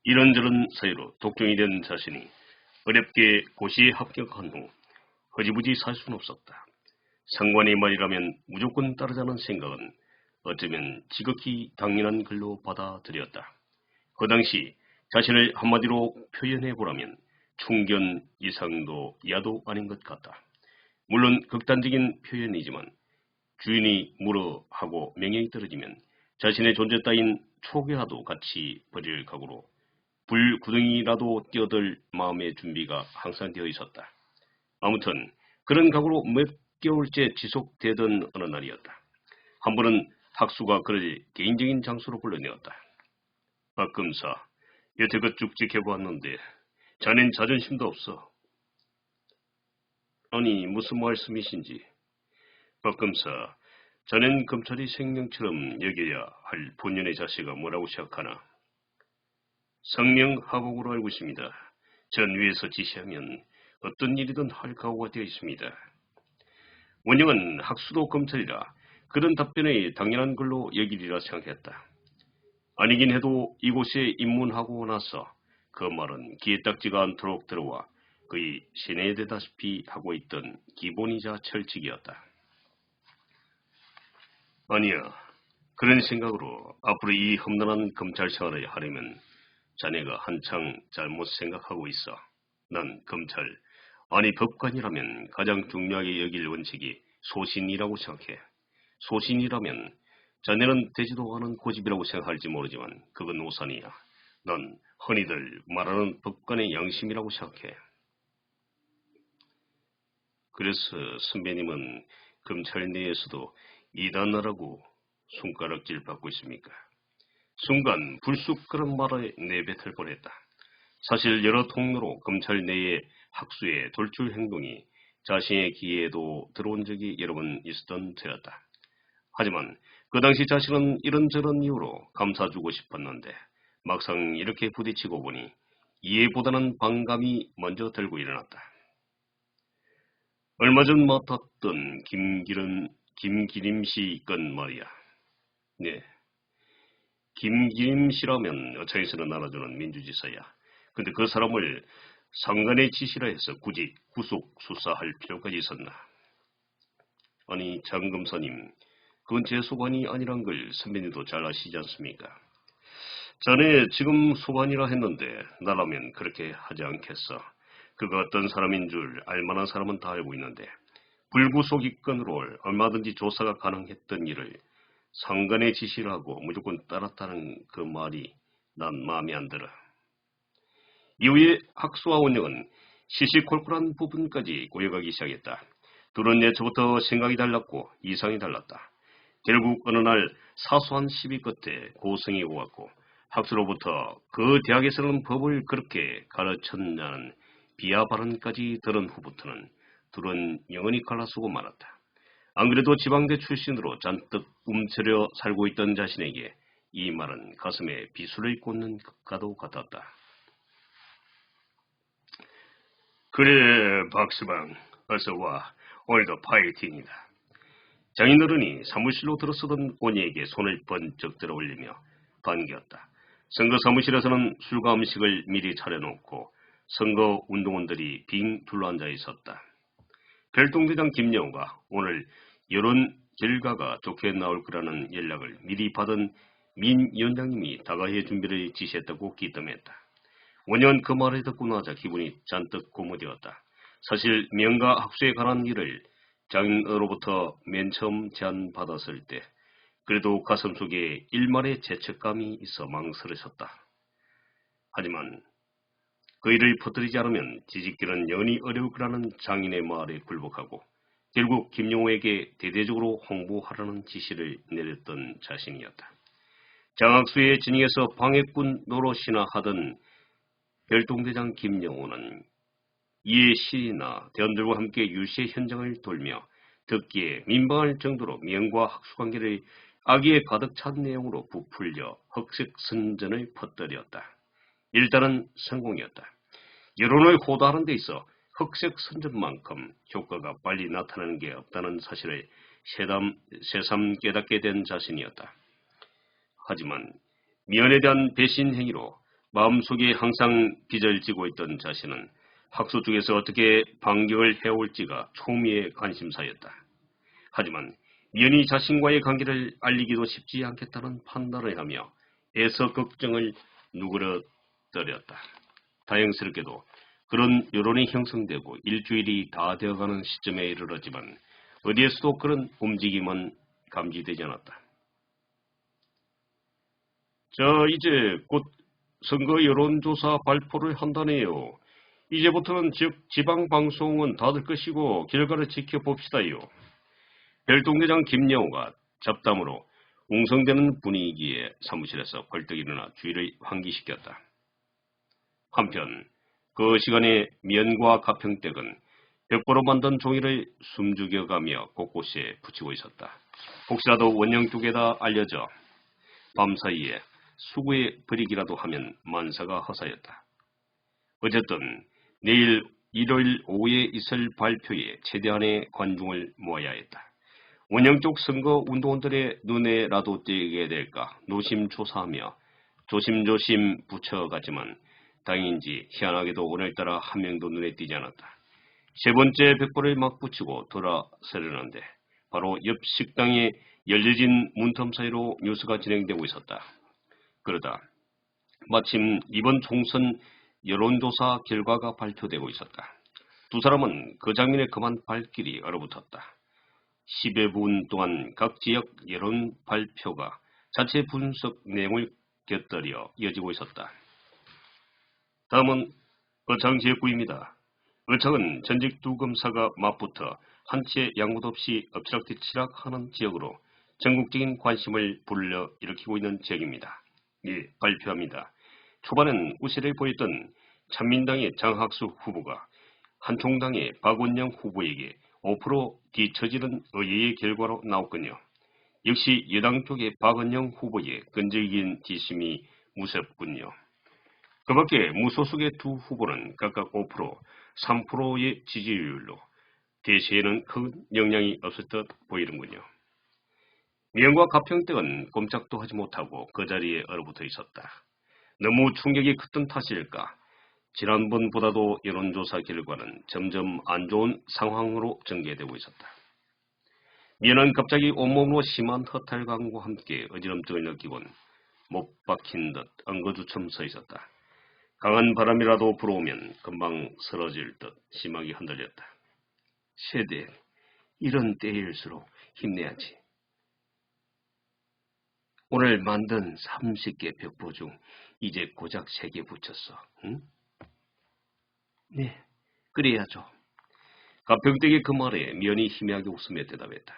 이런저런 사유로 독종이 된 자신이 어렵게 고시에 합격한 후 허지부지 살 수는 없었다. 상관의 말이라면 무조건 따르자는 생각은 어쩌면 지극히 당연한 글로 받아들였다. 그 당시 자신을 한마디로 표현해보라면 충견 이상도 야도 아닌 것 같다. 물론 극단적인 표현이지만 주인이 물어 하고 명령이 떨어지면 자신의 존재 따윈 초기라도 같이 버릴 각오로 불구덩이라도 뛰어들 마음의 준비가 항상 되어 있었다. 아무튼 그런 각오로 몇 개월째 지속되던 어느 날이었다. 한 번은 학수가 그를 개인적인 장소로 불러내었다. 박금사, 여태껏 쭉 지켜보았는데 자넨 자존심도 없어. 아니, 무슨 말씀이신지. 박금사, 자넨 검찰이 생명처럼 여겨야 할 본연의 자세가 뭐라고 생각하나? 성명하복으로 알고 있습니다. 전 위에서 지시하면 어떤 일이든 할 각오가 되어 있습니다. 원영은 학수도 검찰이라 그런 답변이 당연한 걸로 여기리라 생각했다. 아니긴 해도 이곳에 입문하고 나서 그 말은 귀에 딱지가 않도록 들어와 거의 세뇌되다시피 하고 있던 기본이자 철칙이었다. 아니야. 그런 생각으로 앞으로 이 험난한 검찰 생활을 하려면 자네가 한창 잘못 생각하고 있어. 난 검찰, 아니 법관이라면 가장 중요하게 여길 원칙이 소신이라고 생각해. 소신이라면 자네는 되지도 않은 고집이라고 생각할지 모르지만 그건 오산이야. 난 흔히들 말하는 법관의 양심이라고 생각해. 그래서 선배님은 검찰 내에서도 이단하라고 손가락질 받고 있습니까? 순간 불쑥 그런 말에 내뱉을 뻔했다. 사실 여러 통로로 검찰 내의 학수의 돌출 행동이 자신의 귀에도 들어온 적이 여러 번 있었던 터였다. 하지만 그 당시 자신은 이런저런 이유로 감싸주고 싶었는데 막상 이렇게 부딪히고 보니 이해보다는 반감이 먼저 들고 일어났다. 얼마 전 맡았던 김기림 씨 건 말이야. 네. 김기림 씨라면 어차에서는 알아주는 민주지사야. 근데 그 사람을 상관의 지시라 해서 굳이 구속 수사할 필요까지 있었나? 아니, 장 검사님, 그건 제 소관이 아니란 걸 선배님도 잘 아시지 않습니까? 자네 지금 소관이라 했는데 나라면 그렇게 하지 않겠어. 그가 어떤 사람인 줄 알만한 사람은 다 알고 있는데 불구속 입건으로 얼마든지 조사가 가능했던 일을 상관의 지시를 하고 무조건 따랐다는 그 말이 난 마음에 안 들어. 이후에 학수와 원영은 시시콜콜한 부분까지 고여가기 시작했다. 둘은 예초부터 생각이 달랐고 이상이 달랐다. 결국 어느 날 사소한 시비 끝에 고성이 오갔고 학수로부터 그 대학에서는 법을 그렇게 가르쳤냐는 비하 발언까지 들은 후부터는 둘은 영원히 갈라서고 말았다. 안 그래도 지방대 출신으로 잔뜩 움츠려 살고 있던 자신에게 이 말은 가슴에 비수를 꽂는 것과도 같았다. 그래, 박스방, 어서 와. 오늘도 파이팅이다. 장인어른이 사무실로 들어서던 온이에게 손을 번쩍 들어 올리며 반겼다. 선거 사무실에서는 술과 음식을 미리 차려놓고 선거 운동원들이 빙 둘러앉아 있었다. 별동대장 김영우가 오늘 여론 결과가 좋게 나올 거라는 연락을 미리 받은 민 위원장님이 다가해 준비를 지시했다고 기뜸했다. 원영은 그 말을 듣고 나자 기분이 잔뜩 고무되었다. 사실 명가 학수에 관한 일을 장인어로부터 맨 처음 제안받았을 때 그래도 가슴속에 일말의 죄책감이 있어 망설여졌다. 하지만 그 일을 퍼뜨리지 않으면 뒤집기는 영원히 어려울 거라는 장인의 말에 굴복하고 결국 김용호에게 대대적으로 홍보하라는 지시를 내렸던 자신이었다. 장학수의 진영에서 방해꾼 노릇이나 하던 별동대장 김용호는 이에 시나 대원들과 함께 유시의 현장을 돌며 듣기에 민망할 정도로 명과 학수관계를 악의에 가득 찬 내용으로 부풀려 흑색선전을 퍼뜨렸다. 일단은 성공이었다. 여론을 호도하는 데 있어 흑색선전만큼 효과가 빨리 나타나는 게 없다는 사실을 새삼 깨닫게 된 자신이었다. 하지만 미연에 대한 배신 행위로 마음속에 항상 빚을 지고 있던 자신은 학소 쪽에서 어떻게 반격을 해올지가 초미의 관심사였다. 하지만 미연이 자신과의 관계를 알리기도 쉽지 않겠다는 판단을 하며 애써 걱정을 누그러뜨렸다. 다행스럽게도 그런 여론이 형성되고 일주일이 다 되어가는 시점에 이르렀지만 어디에서도 그런 움직임은 감지되지 않았다. 자, 이제 곧 선거 여론조사 발표를 한다네요. 이제부터는 지방방송은 닫을 것이고 결과를 지켜봅시다요. 별동대장 김여우가 잡담으로 웅성대는 분위기에 사무실에서 벌떡 일어나 주위를 환기시켰다. 한편 그 시간에 미연과 가평댁은 벽보로 만든 종이를 숨죽여가며 곳곳에 붙이고 있었다. 혹시라도 원영 쪽에다 알려져 밤사이에 수구의 버리기라도 하면 만사가 허사였다. 어쨌든 내일 1월 5일에 있을 발표에 최대한의 관중을 모아야 했다. 원영 쪽 선거 운동원들의 눈에라도 띄게 될까 노심초사하며 조심조심 붙여갔지만 당인지 희한하게도 오늘따라 한 명도 눈에 띄지 않았다. 세 번째 벽보를 막 붙이고 돌아서려는데 바로 옆 식당에 열려진 문틈 사이로 뉴스가 진행되고 있었다. 그러다 마침 이번 총선 여론조사 결과가 발표되고 있었다. 두 사람은 그 장면에 그만 발길이 얼어붙었다. 10여 분 동안 각 지역 여론 발표가 자체 분석 내용을 곁들여 이어지고 있었다. 다음은 의창 지역구입니다. 의창은 전직 두 검사가 맞붙어 한치의 양보도 없이 엎치락뒤치락하는 지역으로 전국적인 관심을 불러일으키고 있는 지역입니다. 예, 발표합니다. 초반엔 우세를 보였던 참민당의 장학수 후보가 한총당의 박원영 후보에게 5% 뒤처지는 의외의 결과로 나왔군요. 역시 여당 쪽의 박원영 후보의 끈질긴 뒷심이 무섭군요. 그 밖에 무소속의 두 후보는 각각 5%, 3%의 지지율로 대세에는 큰 영향이 없을 듯 보이는군요. 미연과 가평댁은 꼼짝도 하지 못하고 그 자리에 얼어붙어 있었다. 너무 충격이 컸던 탓일까? 지난번보다도 여론조사 결과는 점점 안 좋은 상황으로 전개되고 있었다. 미연은 갑자기 온몸으로 심한 허탈감과 함께 어지럼증을 느끼곤 못 박힌 듯 엉거주춤 서 있었다. 강한 바람이라도 불어오면 금방 쓰러질 듯 심하게 흔들렸다. 세대, 이런 때일수록 힘내야지. 오늘 만든 30개 벽보 중 이제 고작 3개 붙였어. 응? 네, 그래야죠. 가평댁의 그 말에 미연이 희미하게 웃으며 대답했다.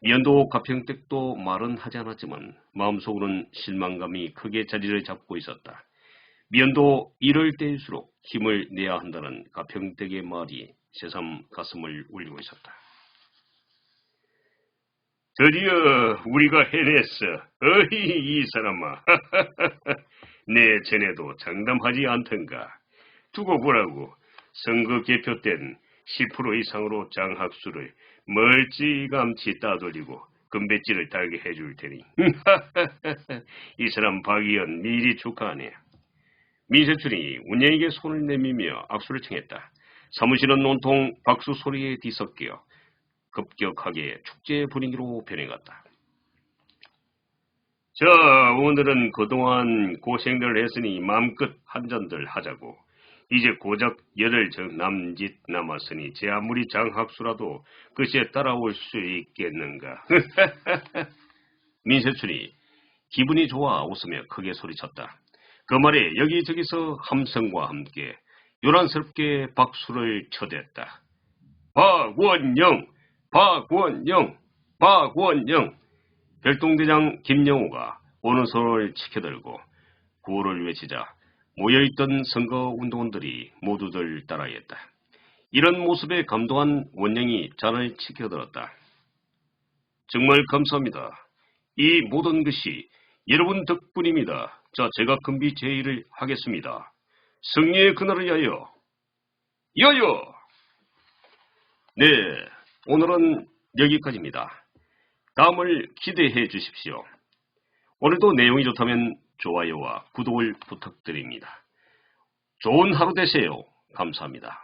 미연도 가평댁도 말은 하지 않았지만 마음속으로는 실망감이 크게 자리를 잡고 있었다. 미연도 이럴 때일수록 힘을 내야 한다는 가평댁의 말이 새삼 가슴을 울리고 있었다. 드디어 우리가 해냈어. 어이, 이 사람아. 내 전에도 장담하지 않던가. 두고 보라고. 선거 개표 땐 10% 이상으로 장학수를 멀찌감치 따돌리고 금배지를 달게 해줄 테니. 이 사람 박의원 미리 축하하네. 민세춘이 운영에게 손을 내밀며 악수를 청했다. 사무실은 온통 박수 소리에 뒤섞여 급격하게 축제 분위기로 변해갔다. 자, 오늘은 그동안 고생들 했으니 마음껏 한잔들 하자고. 이제 고작 8정 남짓 남았으니 제 아무리 장학수라도 그시에 따라올 수 있겠는가. 민세춘이 기분이 좋아 웃으며 크게 소리쳤다. 그 말에 여기저기서 함성과 함께 요란스럽게 박수를 쳐댔다. 박원영! 박원영! 박원영! 별동대장 김영우가 어느 손을 치켜들고 구호를 외치자 모여있던 선거운동원들이 모두들 따라했다. 이런 모습에 감동한 원영이 잔을 치켜들었다. 정말 감사합니다. 이 모든 것이 여러분 덕분입니다. 자, 제가 금비 제의를 하겠습니다. 승리의 그날을 위하여! 여여! 네, 오늘은 여기까지입니다. 다음을 기대해 주십시오. 오늘도 내용이 좋다면 좋아요와 구독을 부탁드립니다. 좋은 하루 되세요. 감사합니다.